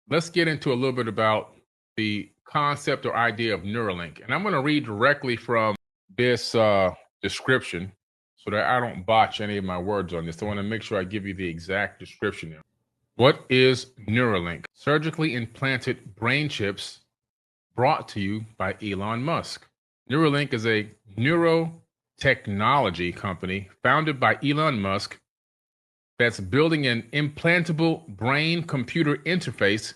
let's get into a little bit about the concept or idea of Neuralink. And I'm going to read directly from this description so that I don't botch any of my words on this. I want to make sure I give you the exact description there. What is Neuralink? Surgically implanted brain chips brought to you by Elon Musk. Neuralink is a neurotechnology company founded by Elon Musk that's building an implantable brain computer interface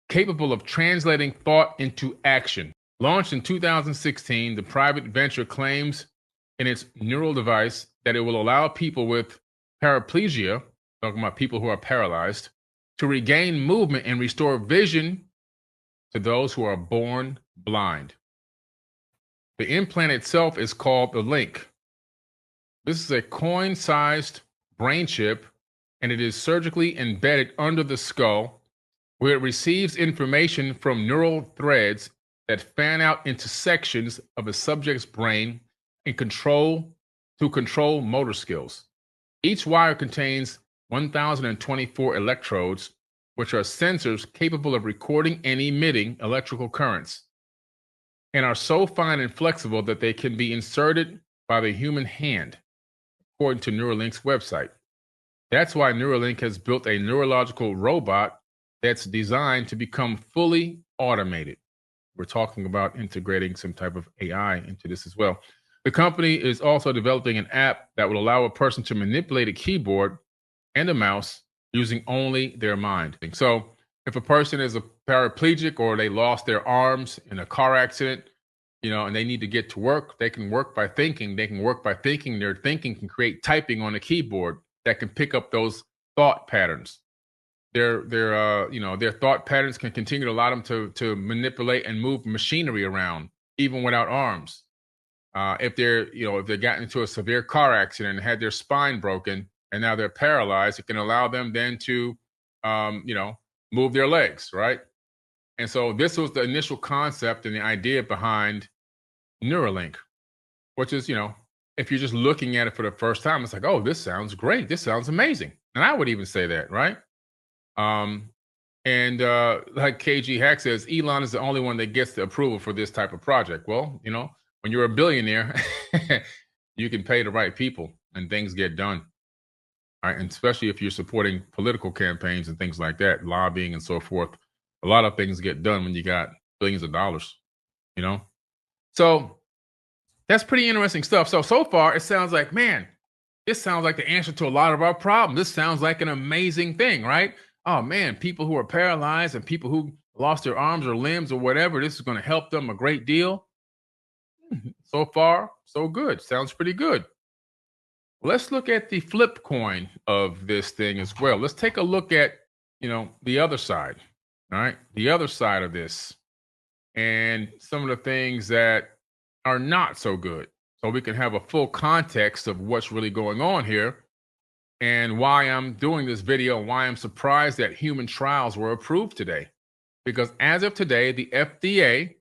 capable of translating thought into action. Launched in 2016, the private venture claims in its neural device that it will allow people with paraplegia, talking about people who are paralyzed, to regain movement and restore vision to those who are born blind. The implant itself is called the Link. This is a coin sized brain chip, and it is surgically embedded under the skull, where it receives information from neural threads that fan out into sections of a subject's brain and control motor skills. Each wire contains 1,024 electrodes, which are sensors capable of recording and emitting electrical currents, and are so fine and flexible that they can be inserted by the human hand, according to Neuralink's website. That's why Neuralink has built a neurological robot that's designed to become fully automated. We're talking about integrating some type of AI into this as well. The company is also developing an app that will allow a person to manipulate a keyboard and a mouse using only their mind. So if a person is a paraplegic or they lost their arms in a car accident, and they need to get to work, they can work by thinking. They can work by thinking. Their thinking can create typing on a keyboard that can pick up those thought patterns. Their thought patterns can continue to allow them to manipulate and move machinery around, even without arms. If they got into a severe car accident and had their spine broken and now they're paralyzed, it can allow them then to, move their legs, right? And so this was the initial concept and the idea behind Neuralink, which is, if you're just looking at it for the first time, it's like, oh, this sounds great. This sounds amazing. And I would even say that, right? Like KG Hack says, Elon is the only one that gets the approval for this type of project. Well, when you're a billionaire, you can pay the right people and things get done. Right? And especially if you're supporting political campaigns and things like that, lobbying and so forth. A lot of things get done when you got billions of dollars, you know? So that's pretty interesting stuff. So far, it sounds like, man, this sounds like the answer to a lot of our problems. This sounds like an amazing thing, right? Oh, man, people who are paralyzed and people who lost their arms or limbs or whatever, this is going to help them a great deal. So far, so good. Sounds pretty good. Let's look at the flip coin of this thing as well. Let's take a look at, the other side, all right? The other side of this and some of the things that are not so good. So we can have a full context of what's really going on here and why I'm doing this video and why I'm surprised that human trials were approved today. Because as of today, the FDA,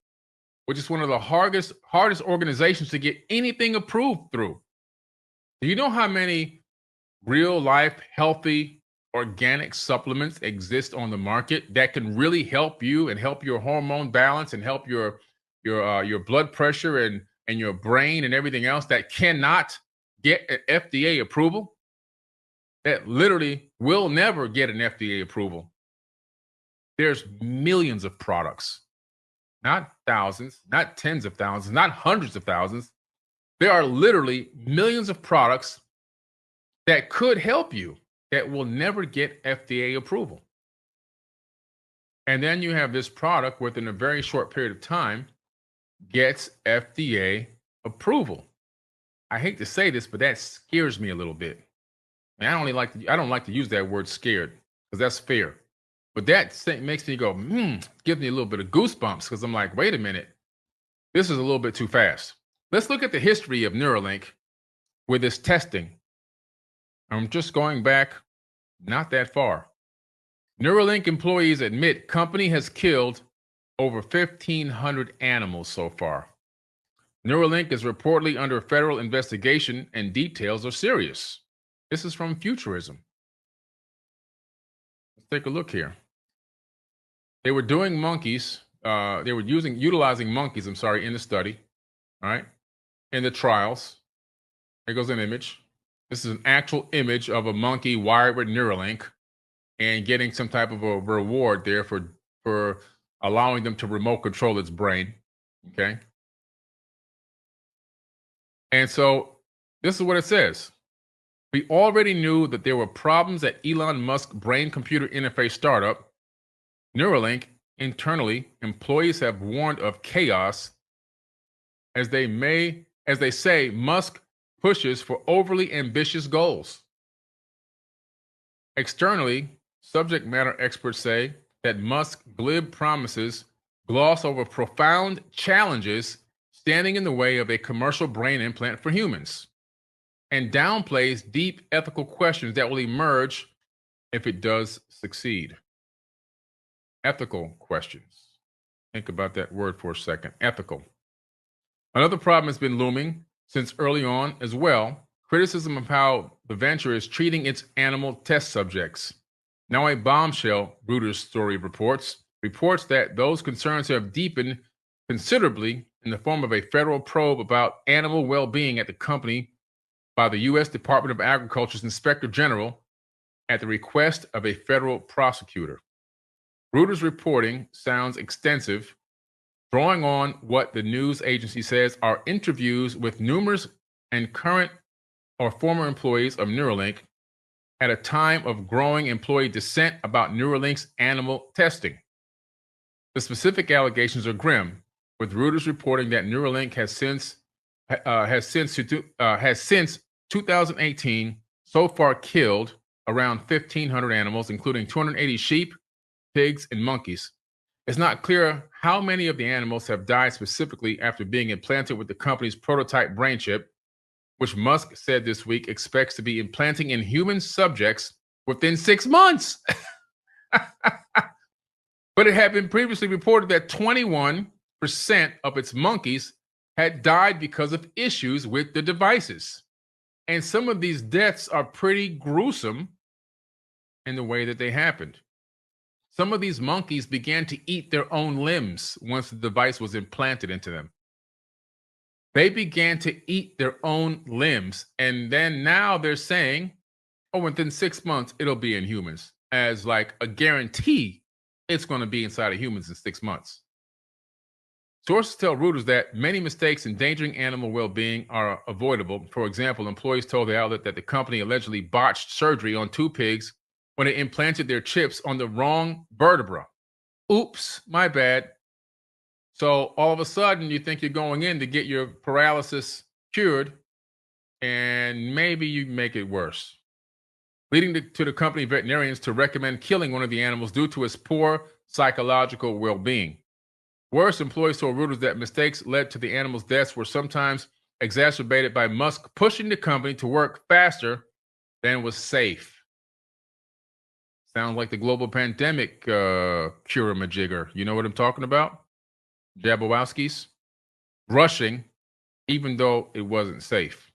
which is one of the hardest organizations to get anything approved through. Do you know how many real life, healthy, organic supplements exist on the market that can really help you and help your hormone balance and help your blood pressure and your brain and everything else that cannot get an FDA approval? That literally will never get an FDA approval. There's millions of products, not thousands, not tens of thousands, not hundreds of thousands. There are literally millions of products that could help you that will never get FDA approval. And then you have this product within a very short period of time gets FDA approval. I hate to say this, but that scares me a little bit. And I don't like to use that word scared because that's fear. But that makes me go, gives me a little bit of goosebumps because I'm like, wait a minute, this is a little bit too fast. Let's look at the history of Neuralink with its testing. I'm just going back not that far. Neuralink employees admit company has killed over 1,500 animals so far. Neuralink is reportedly under federal investigation and details are serious. This is from Futurism. Let's take a look here. They were doing monkeys. They were utilizing monkeys. I'm sorry, in the study. All right, in the trials. There goes an image. This is an actual image of a monkey wired with Neuralink and getting some type of a reward there for allowing them to remote control its brain. Okay, and so this is what it says. We already knew that there were problems at Elon Musk brain computer interface startup, Neuralink. Internally, employees have warned of chaos as they say, Musk pushes for overly ambitious goals. Externally, subject matter experts say that Musk's glib promises gloss over profound challenges standing in the way of a commercial brain implant for humans, and downplays deep ethical questions that will emerge if it does succeed. Ethical questions. Think about that word for a second. Ethical. Another problem has been looming since early on as well, criticism of how the venture is treating its animal test subjects. Now a bombshell, Reuters story reports that those concerns have deepened considerably in the form of a federal probe about animal well-being at the company by the U.S. Department of Agriculture's Inspector General at the request of a federal prosecutor. Reuters reporting sounds extensive, drawing on what the news agency says are interviews with numerous and current or former employees of Neuralink at a time of growing employee dissent about Neuralink's animal testing. The specific allegations are grim, with Reuters reporting that Neuralink has since 2018 so far killed around 1,500 animals, including 280 sheep, pigs, and monkeys. It's not clear how many of the animals have died specifically after being implanted with the company's prototype brain chip, which Musk said this week expects to be implanting in human subjects within 6 months. But it had been previously reported that 21% of its monkeys had died because of issues with the devices. And some of these deaths are pretty gruesome in the way that they happened. Some of these monkeys began to eat their own limbs once the device was implanted into them. They began to eat their own limbs. And then now they're saying, oh, within 6 months, it'll be in humans, as like a guarantee it's going to be inside of humans in 6 months. Sources tell Reuters that many mistakes endangering animal well-being are avoidable. For example, employees told the outlet that the company allegedly botched surgery on 2 pigs when it implanted their chips on the wrong vertebra. Oops, my bad. So all of a sudden, you think you're going in to get your paralysis cured, and maybe you make it worse, leading to the company veterinarians to recommend killing one of the animals due to its poor psychological well-being. Worse, employees told Reuters that mistakes led to the animals' deaths were sometimes exacerbated by Musk pushing the company to work faster than was safe. Sounds like the global pandemic cure-a-majigger. You know what I'm talking about? Jabberwowskis. Rushing, even though it wasn't safe.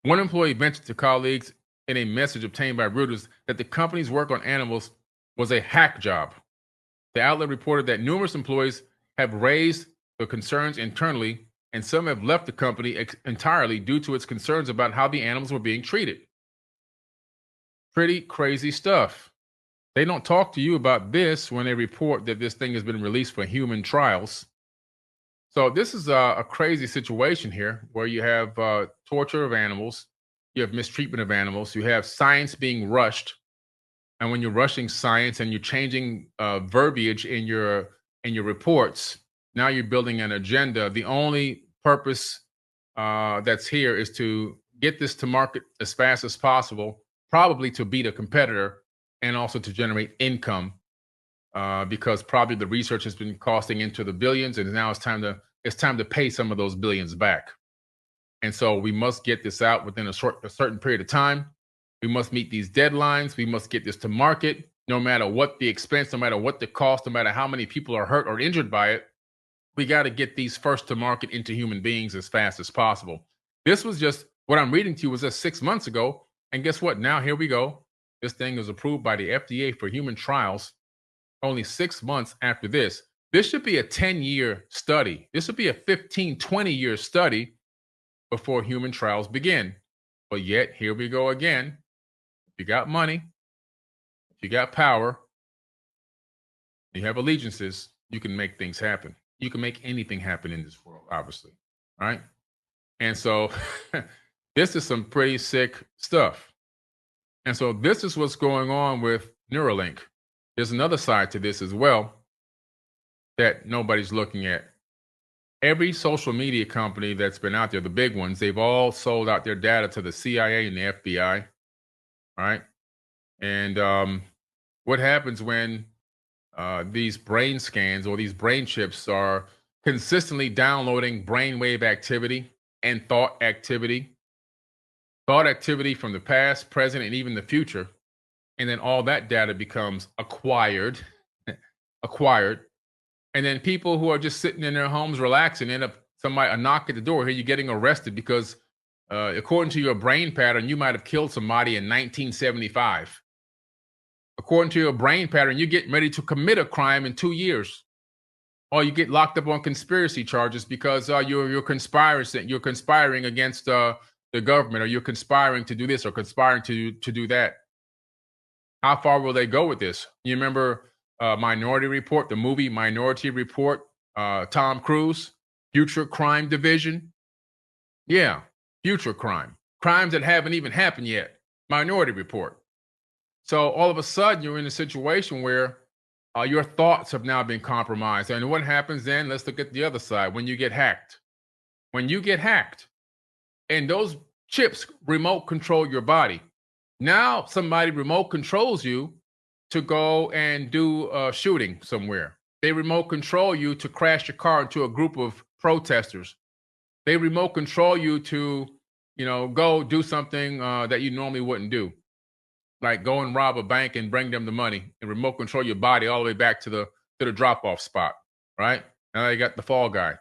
One employee ventured to colleagues in a message obtained by Reuters that the company's work on animals was a hack job. The outlet reported that numerous employees have raised the concerns internally, and some have left the company entirely due to its concerns about how the animals were being treated. Pretty crazy stuff. They don't talk to you about this when they report that this thing has been released for human trials. So this is a crazy situation here where you have torture of animals, you have mistreatment of animals, you have science being rushed. And when you're rushing science and you're changing verbiage in your reports, now you're building an agenda. The only purpose that's here is to get this to market as fast as possible, probably to beat a competitor and also to generate income, because probably the research has been costing into the billions, and now it's time to pay some of those billions back. And so we must get this out within a certain period of time. We must meet these deadlines. We must get this to market, no matter what the expense, no matter what the cost, no matter how many people are hurt or injured by it. We got to get these first to market into human beings as fast as possible. This was just what I'm reading to you was just 6 months ago. And guess what? Now here we go. This thing is approved by the FDA for human trials. only 6 months after this. This should be a 10-year study. This would be a 15, 20-year study before human trials begin. But yet, here we go again. If you got money, if you got power, you have allegiances, you can make things happen. You can make anything happen in this world, obviously. All right. And so this is some pretty sick stuff. And so this is what's going on with Neuralink. There's another side to this as well that nobody's looking at. Every social media company that's been out there, the big ones, they've all sold out their data to the CIA and the FBI. All right. And what happens when these brain scans or these brain chips are consistently downloading brainwave activity and thought activity from the past, present, and even the future. And then all that data becomes acquired. And then people who are just sitting in their homes relaxing end up a knock at the door. Here you're getting arrested because according to your brain pattern, you might have killed somebody in 1975. According to your brain pattern, you're getting ready to commit a crime in 2 years. Or you get locked up on conspiracy charges because you're conspiring against the government, or you're conspiring to do this or conspiring to do that. How far will they go with this? You remember Minority Report, the movie Minority Report, Tom Cruise, Future Crime Division? Yeah, future crime. Crimes that haven't even happened yet. Minority Report. So all of a sudden, you're in a situation where your thoughts have now been compromised. And what happens then? Let's look at the other side. When you get hacked. When you get hacked and those chips remote control your body. Now somebody remote controls you to go and do a shooting somewhere. They remote control you to crash your car into a group of protesters. They remote control you to, go do something that you normally wouldn't do. Like go and rob a bank and bring them the money and remote control your body all the way back to the drop-off spot, right? Now you got the fall guy.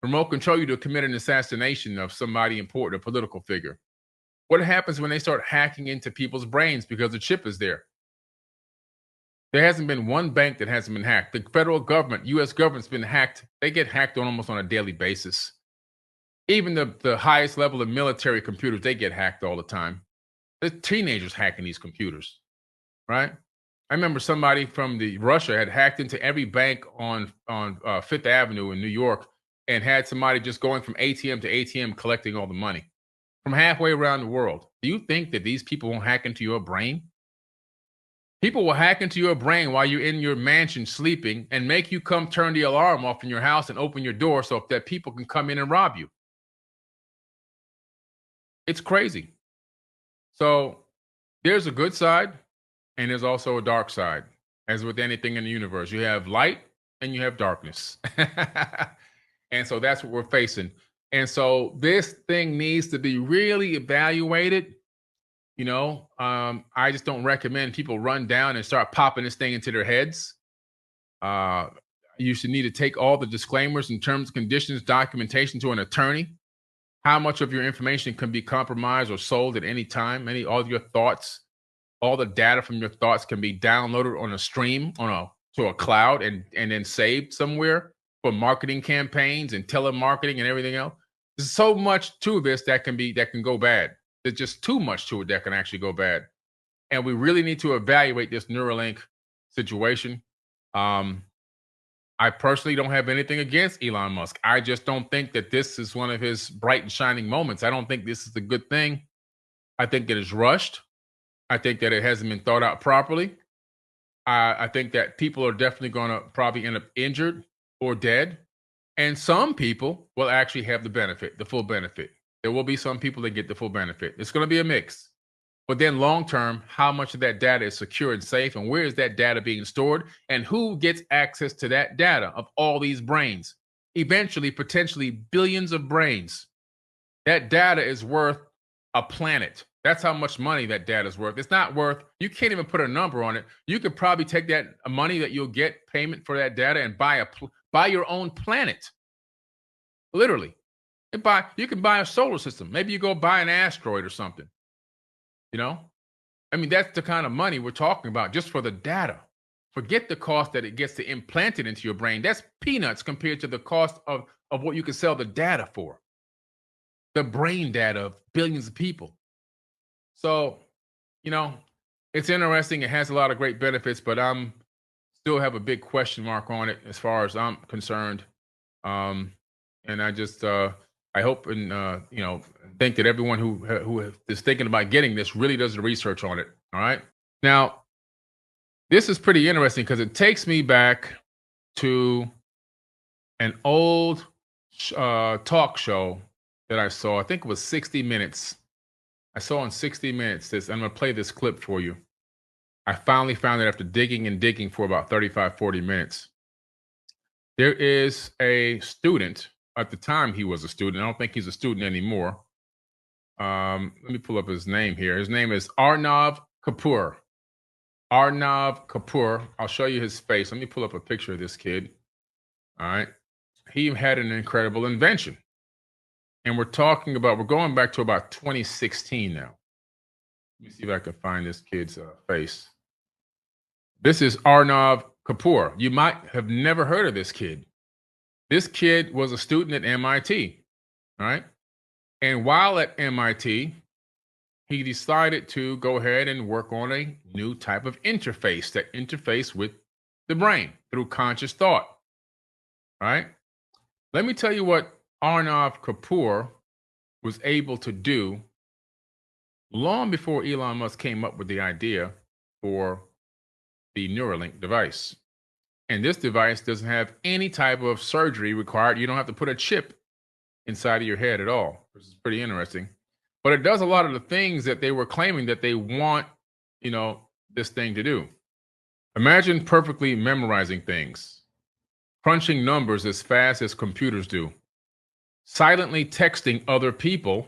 Remote control you to commit an assassination of somebody important, a political figure. What happens when they start hacking into people's brains because the chip is there? There hasn't been one bank that hasn't been hacked. The federal government, U.S. government's been hacked. They get hacked almost on a daily basis. Even the highest level of military computers, they get hacked all the time. There's teenagers hacking these computers, right? I remember somebody from Russia had hacked into every bank on Fifth Avenue in New York and had somebody just going from ATM to ATM collecting all the money from halfway around the world. Do you think that these people won't hack into your brain? People will hack into your brain while you're in your mansion sleeping and make you come turn the alarm off in your house and open your door so that people can come in and rob you. It's crazy. So there's a good side and there's also a dark side. As with anything in the universe, you have light and you have darkness. And so that's what we're facing. And so this thing needs to be really evaluated. I just don't recommend people run down and start popping this thing into their heads. You should need to take all the disclaimers and terms, conditions, documentation to an attorney. How much of your information can be compromised or sold at any time? All of your thoughts, all the data from your thoughts can be downloaded on a stream, to a cloud and then saved somewhere for marketing campaigns and telemarketing and everything else. There's so much to this that can go bad. There's just too much to it that can actually go bad. And we really need to evaluate this Neuralink situation. I personally don't have anything against Elon Musk. I just don't think that this is one of his bright and shining moments. I don't think this is a good thing. I think that it's rushed. I think that it hasn't been thought out properly. I think that people are definitely going to probably end up injured or dead. And some people will actually have the full benefit. There will be some people that get the full benefit. It's going to be a mix. But then long term, how much of that data is secure and safe? And where is that data being stored? And who gets access to that data of all these brains? Eventually, potentially billions of brains. That data is worth a planet. That's how much money that data is worth. It's not worth, you can't even put a number on it. You could probably take that money that you'll get payment for that data and buy your own planet. Literally. You can buy a solar system. Maybe you go buy an asteroid or something. That's the kind of money we're talking about just for the data. Forget the cost that it gets to implant it into your brain. That's peanuts compared to the cost of what you could sell the data for, the brain data of billions of people. So, you know, it's interesting. It has a lot of great benefits, but I'm still have a big question mark on it as far as I'm concerned. Um, and I just I hope and think that everyone who is thinking about getting this really does the research on it. All right. Now, this is pretty interesting because it takes me back to an old talk show that I saw. I think it was 60 Minutes. I saw on 60 Minutes this. I'm going to play this clip for you. I finally found it after digging and digging for about 35, 40 minutes. There is a student. At the time, he was a student. I don't think he's a student anymore. Let me pull up his name here. His name is Arnav Kapoor. Arnav Kapoor. I'll show you his face. Let me pull up a picture of this kid. All right. He had an incredible invention. And we're going back to about 2016 now. Let me see if I can find this kid's face. This is Arnav Kapoor. You might have never heard of this kid. This kid was a student at MIT, all right? And while at MIT, he decided to go ahead and work on a new type of interface that interface with the brain through conscious thought, all right? Let me tell you what Arnav Kapoor was able to do long before Elon Musk came up with the idea for the Neuralink device. And this device doesn't have any type of surgery required. You don't have to put a chip inside of your head at all, which is pretty interesting. But it does a lot of the things that they were claiming that they want, this thing to do. Imagine perfectly memorizing things, crunching numbers as fast as computers do, silently texting other people,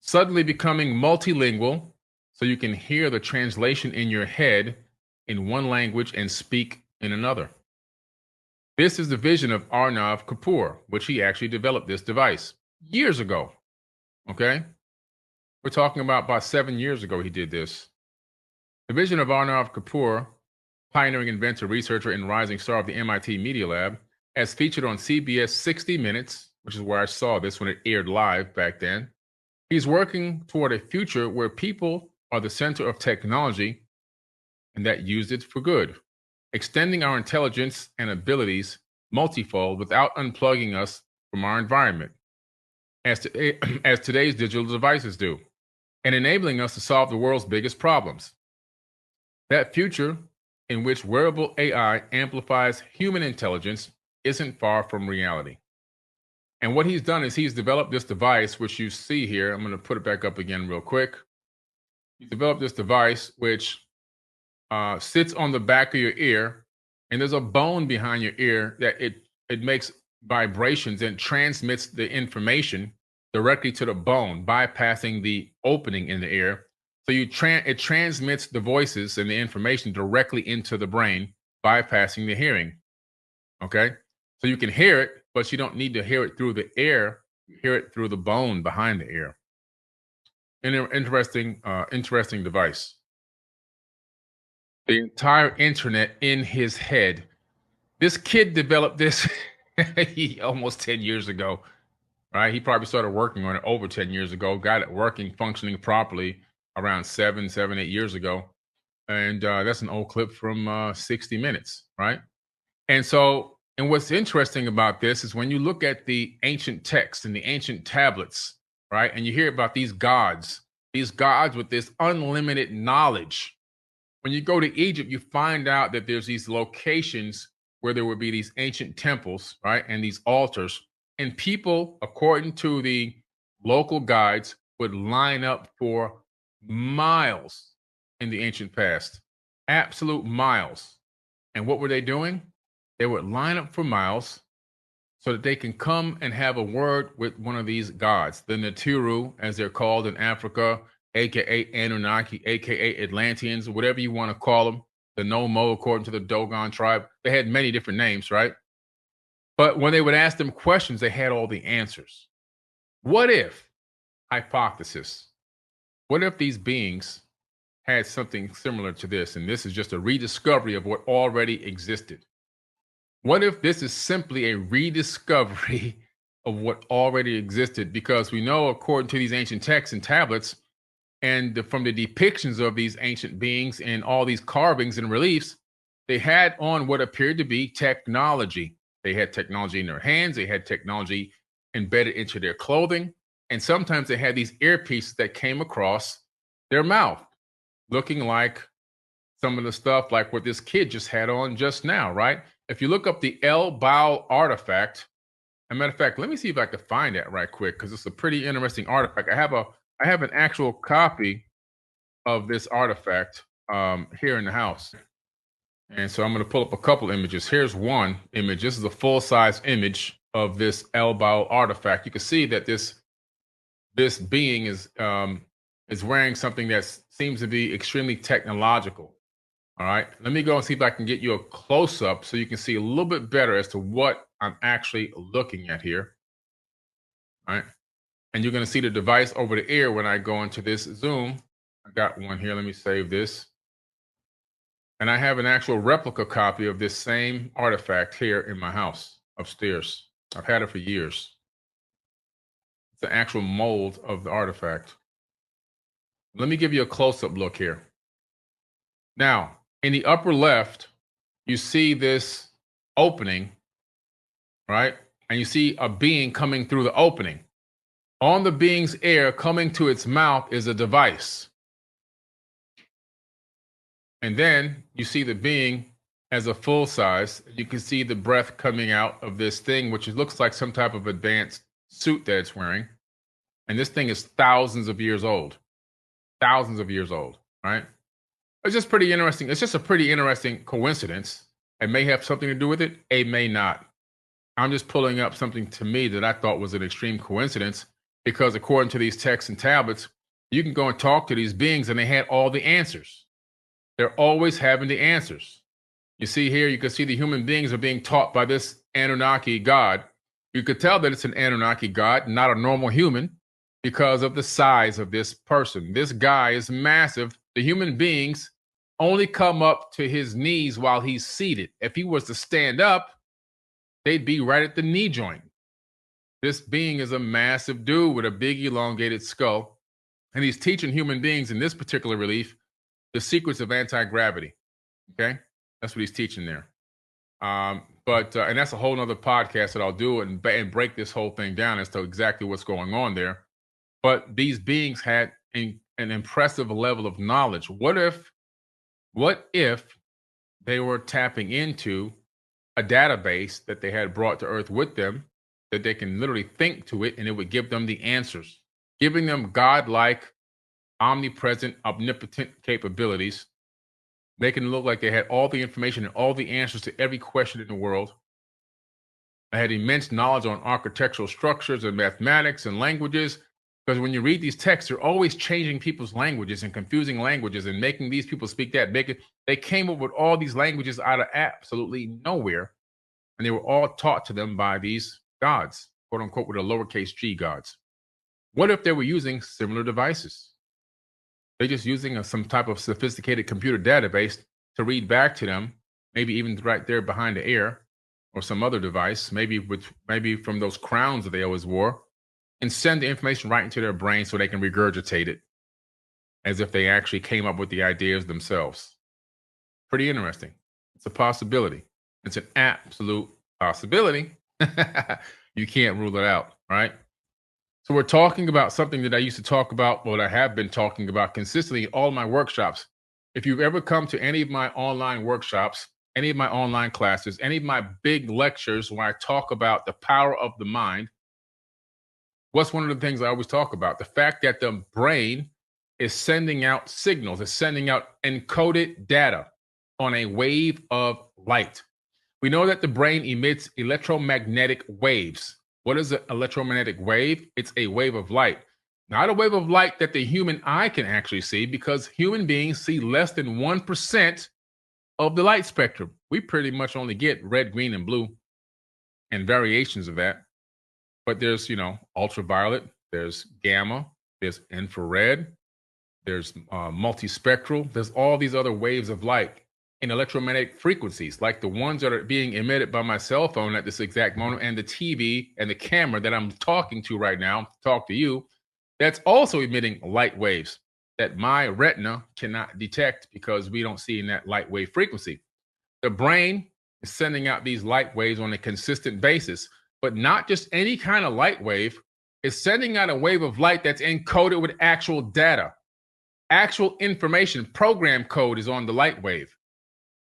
suddenly becoming multilingual so you can hear the translation in your head in one language and speak in another. This is the vision of Arnav Kapoor, which he actually developed this device years ago. Okay? We're talking about 7 years ago he did this. The vision of Arnav Kapoor, pioneering inventor, researcher, and rising star of the MIT Media Lab, as featured on CBS 60 Minutes, which is where I saw this when it aired live back then. He's working toward a future where people are the center of technology and that used it for good, extending our intelligence and abilities multifold without unplugging us from our environment, as today's digital devices do, and enabling us to solve the world's biggest problems. That future in which wearable AI amplifies human intelligence isn't far from reality. And what he's done is he's developed this device, which you see here. I'm going to put it back up again real quick. He developed this device, which sits on the back of your ear, and there's a bone behind your ear that it makes vibrations and transmits the information directly to the bone, bypassing the opening in the ear. So it transmits the voices and the information directly into the brain, bypassing the hearing. Okay, so you can hear it, but you don't need to hear it through the ear. You hear it through the bone behind the ear. An interesting device. The entire internet in his head. This kid developed this almost 10 years ago, right? He probably started working on it over 10 years ago, got it working, functioning properly around 8 years ago. And that's an old clip from 60 Minutes, right? And what's interesting about this is when you look at the ancient texts and the ancient tablets, right? And you hear about these gods with this unlimited knowledge. When you go to Egypt, you find out that there's these locations where there would be these ancient temples, right? And these altars. And people, according to the local guides, would line up for miles in the ancient past, absolute miles. And what were they doing? They would line up for miles so that they can come and have a word with one of these gods, the Natiru, as they're called in Africa, aka Anunnaki, aka Atlanteans, whatever you want to call them, the Nomo, according to the Dogon tribe. They had many different names, right? But when they would ask them questions, they had all the answers. What if, hypothesis, what if these beings had something similar to this, and this is just a rediscovery of what already existed. What if this is simply a rediscovery of what already existed? Because we know, according to these ancient texts and tablets, and from the depictions of these ancient beings and all these carvings and reliefs, they had on what appeared to be technology. They had technology in their hands, they had technology embedded into their clothing, and sometimes they had these earpieces that came across their mouth, looking like some of the stuff like what this kid just had on just now, right? If you look up the El Baal artifact, as a matter of fact, let me see if I can find that right quick because it's a pretty interesting artifact. I have an actual copy of this artifact here in the house. And so I'm going to pull up a couple images. Here's one image. This is a full-size image of this El Baal artifact. You can see that this being is wearing something that seems to be extremely technological. All right, let me go and see if I can get you a close-up so you can see a little bit better as to what I'm actually looking at here. All right, and you're going to see the device over the ear when I go into this Zoom. I got one here. Let me save this. And I have an actual replica copy of this same artifact here in my house upstairs. I've had it for years. It's an actual mold of the artifact. Let me give you a close-up look here. Now, in the upper left, you see this opening, right? And you see a being coming through the opening. On the being's ear, coming to its mouth, is a device. And then you see the being as a full size. You can see the breath coming out of this thing, which looks like some type of advanced suit that it's wearing. And this thing is thousands of years old. Thousands of years old, right? It's just pretty interesting. It's just a pretty interesting coincidence. It may have something to do with it. It may not. I'm just pulling up something to me that I thought was an extreme coincidence because according to these texts and tablets, you can go and talk to these beings and they had all the answers. They're always having the answers. You see here, you can see the human beings are being taught by this Anunnaki god. You could tell that it's an Anunnaki god, not a normal human, because of the size of this person. This guy is massive. The human beings only come up to his knees while he's seated. If he was to stand up, they'd be right at the knee joint. This being is a massive dude with a big elongated skull, and he's teaching human beings in this particular relief the secrets of anti-gravity. Okay, that's what he's teaching there. And that's a whole nother podcast that I'll do and break this whole thing down as to exactly what's going on there. But these beings had an impressive level of knowledge. What if they were tapping into a database that they had brought to Earth with them, that they can literally think to it and it would give them the answers, giving them godlike, omnipresent, omnipotent capabilities, making it look like they had all the information and all the answers to every question in the world. They had immense knowledge on architectural structures and mathematics and languages, because when you read these texts, they're always changing people's languages and confusing languages and making these people speak that. They came up with all these languages out of absolutely nowhere, and they were all taught to them by these gods, quote unquote, with a lowercase g gods. What if they were using similar devices? They're just using some type of sophisticated computer database to read back to them, maybe even right there behind the ear or some other device, maybe from those crowns that they always wore, and send the information right into their brain so they can regurgitate it as if they actually came up with the ideas themselves. Pretty interesting. It's a possibility. It's an absolute possibility. You can't rule it out, right? So we're talking about something that I used to talk about, what I have been talking about consistently in all my workshops. If you've ever come to any of my online workshops, any of my online classes, any of my big lectures where I talk about the power of the mind, what's one of the things I always talk about? The fact that the brain is sending out signals, is sending out encoded data on a wave of light. We know that the brain emits electromagnetic waves. What is an electromagnetic wave? It's a wave of light. Not a wave of light that the human eye can actually see, because human beings see less than 1% of the light spectrum. We pretty much only get red, green, and blue and variations of that. But there's, ultraviolet, there's gamma, there's infrared, there's multispectral, there's all these other waves of light in electromagnetic frequencies, like the ones that are being emitted by my cell phone at this exact moment, and the TV and the camera that I'm talking to right now, talk to you, that's also emitting light waves that my retina cannot detect because we don't see in that light wave frequency. The brain is sending out these light waves on a consistent basis, but not just any kind of light wave. It's sending out a wave of light that's encoded with actual data, actual information. Program code is on the light wave.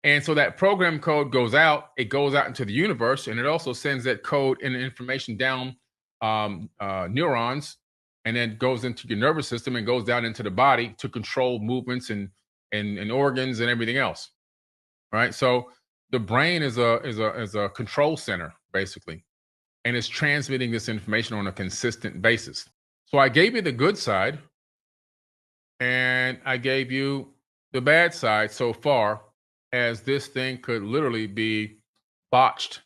And so that program code goes out, it goes out into the universe, and it also sends that code and information down neurons, and then goes into your nervous system and goes down into the body to control movements and organs and everything else. Right. So the brain is a control center, basically, and it's transmitting this information on a consistent basis. So I gave you the good side, and I gave you the bad side so far, as this thing could literally be botched.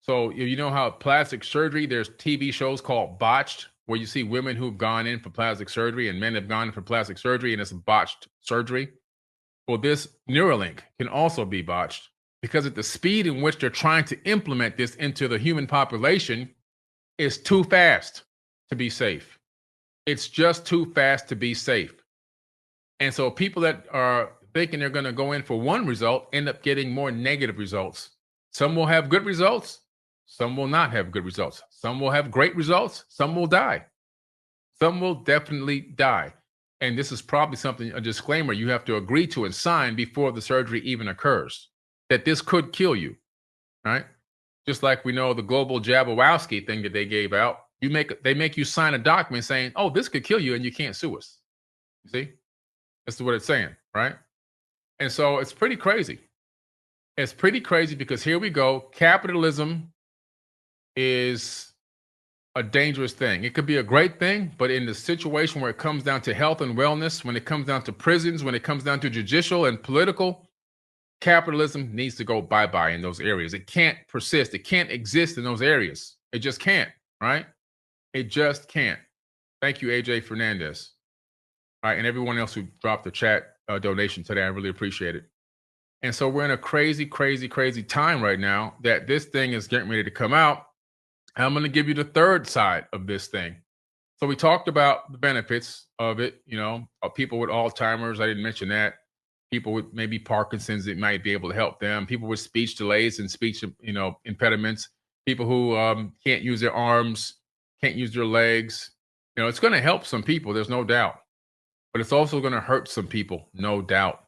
So you know how plastic surgery, there's TV shows called Botched, where you see women who've gone in for plastic surgery and men have gone in for plastic surgery, and it's a botched surgery. Well, this Neuralink can also be botched because at the speed in which they're trying to implement this into the human population is too fast to be safe. It's just too fast to be safe. And so people that are thinking they're going to go in for one result end up getting more negative results. Some will have good results, some will not have good results. Some will have great results, some will die. Some will definitely die. And this is probably something, a disclaimer you have to agree to and sign before the surgery even occurs, that this could kill you, right? Just like we know the global Jabberwowski thing that they gave out, they make you sign a document saying, oh, this could kill you and you can't sue us. You see? That's what it's saying, right? And so it's pretty crazy. It's pretty crazy because here we go. Capitalism is a dangerous thing. It could be a great thing, but in the situation where it comes down to health and wellness, when it comes down to prisons, when it comes down to judicial and political, capitalism needs to go bye-bye in those areas. It can't persist. It can't exist in those areas. It just can't, right? It just can't. Thank you, AJ Fernandez. All right, and everyone else who dropped the chat donation today. I really appreciate it. And so we're in a crazy, crazy, crazy time right now that this thing is getting ready to come out. I'm going to give you the third side of this thing. So we talked about the benefits of it, people with Alzheimer's. I didn't mention that. People with maybe Parkinson's, it might be able to help them. People with speech delays and speech, impediments. People who can't use their arms, can't use their legs. It's going to help some people. There's no doubt. But it's also going to hurt some people, no doubt.